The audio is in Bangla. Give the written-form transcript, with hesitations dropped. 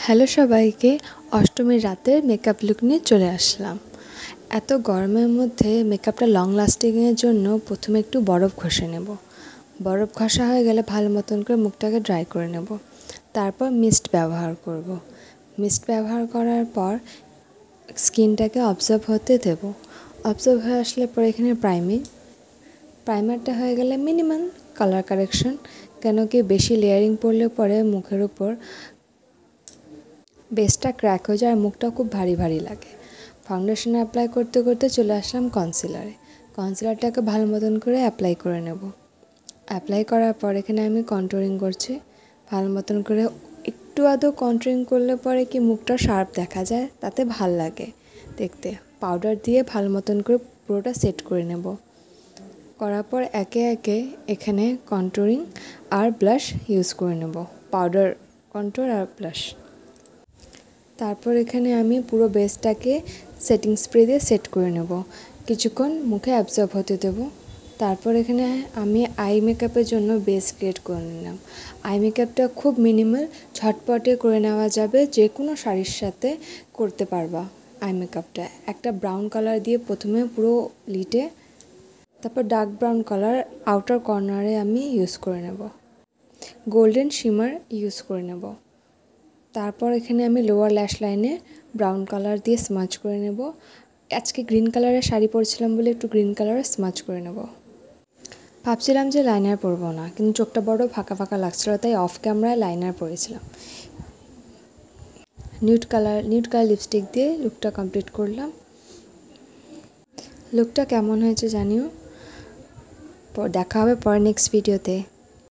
হ্যালো সবাইকে, অষ্টমীর রাতে মেকআপ লুক নিয়ে চলে আসলাম। এত গরমের মধ্যে মেকআপটা লং লাস্টিংয়ের জন্য প্রথমে একটু বরফ ঘষে নেব। বরফ ঘষা হয়ে গেলে ভালো মতন করে মুখটাকে ড্রাই করে নেব। তারপর মিস্ট ব্যবহার করব। মিস্ট ব্যবহার করার পর স্কিনটাকে অবজার্ভ হতে দেব। অবজার্ভ হয়ে আসলে পরে এখানে প্রাইমারটা হয়ে গেলে মিনিমাম কালার কারেকশন, কেন কি বেশি লেয়ারিং পড়লে পরে মুখের উপর বেসটা ক্র্যাক হয়ে যায় আর মুখটা খুব ভারী ভারী লাগে। ফাউন্ডেশন অ্যাপ্লাই করতে করতে চলে আসলাম কনসিলারটাকে ভালো মতন করে অ্যাপ্লাই করে নেব। অ্যাপ্লাই করার পর এখানে আমি কন্ট্রোলিং করছি ভালো মতন করে। একটু আধো কন্ট্রোলিং করলে পরে কি মুখটা শার্প দেখা যায়, তাতে ভাল লাগে দেখতে। পাউডার দিয়ে ভালো মতন করে পুরোটা সেট করে নেব। করার পর একে একে এখানে কন্ট্রোলিং আর ব্লাশ ইউজ করে নেব, পাউডার কন্ট্রোল আর ব্লাশ। তারপর এখানে আমি পুরো বেসটাকে সেটিং স্প্রে দিয়ে সেট করে নেব, কিছুক্ষণ মুখে অ্যাবজর্ব হতে দেব। তারপর এখানে আমি আই মেকআপের জন্য বেস ক্রিয়েট করে নিলাম। আই মেকআপটা খুব মিনিমাল, ঝটপটে করে নেওয়া যাবে, যে কোনো শাড়ির সাথে করতে পারবা। আই মেকআপটা একটা ব্রাউন কালার দিয়ে প্রথমে পুরো লিডে, তারপর ডার্ক ব্রাউন কালার আউটার কর্নারে আমি ইউজ করে নেব, গোল্ডেন শিমার ইউজ করে নেব। তারপর এখানে আমি লোয়ার ল্যাশ লাইনে ব্রাউন কালার দিয়ে স্মাচ করে নেব। আজকে গ্রিন কালারের শাড়ি পরছিলাম বলে একটু গ্রিন কালারের স্মাচ করে নেব। ভাবছিলাম যে লাইনার পরবো না, কিন্তু চোখটা বড় ফাঁকা ফাঁকা লাগছিল, তাই অফ ক্যামেরায় লাইনার পরেছিলাম। নিউড কালার লিপস্টিক দিয়ে লুকটা কমপ্লিট করলাম। লুকটা কেমন হয়েছে জানিও। দেখা হবে পরে নেক্সট ভিডিওতে।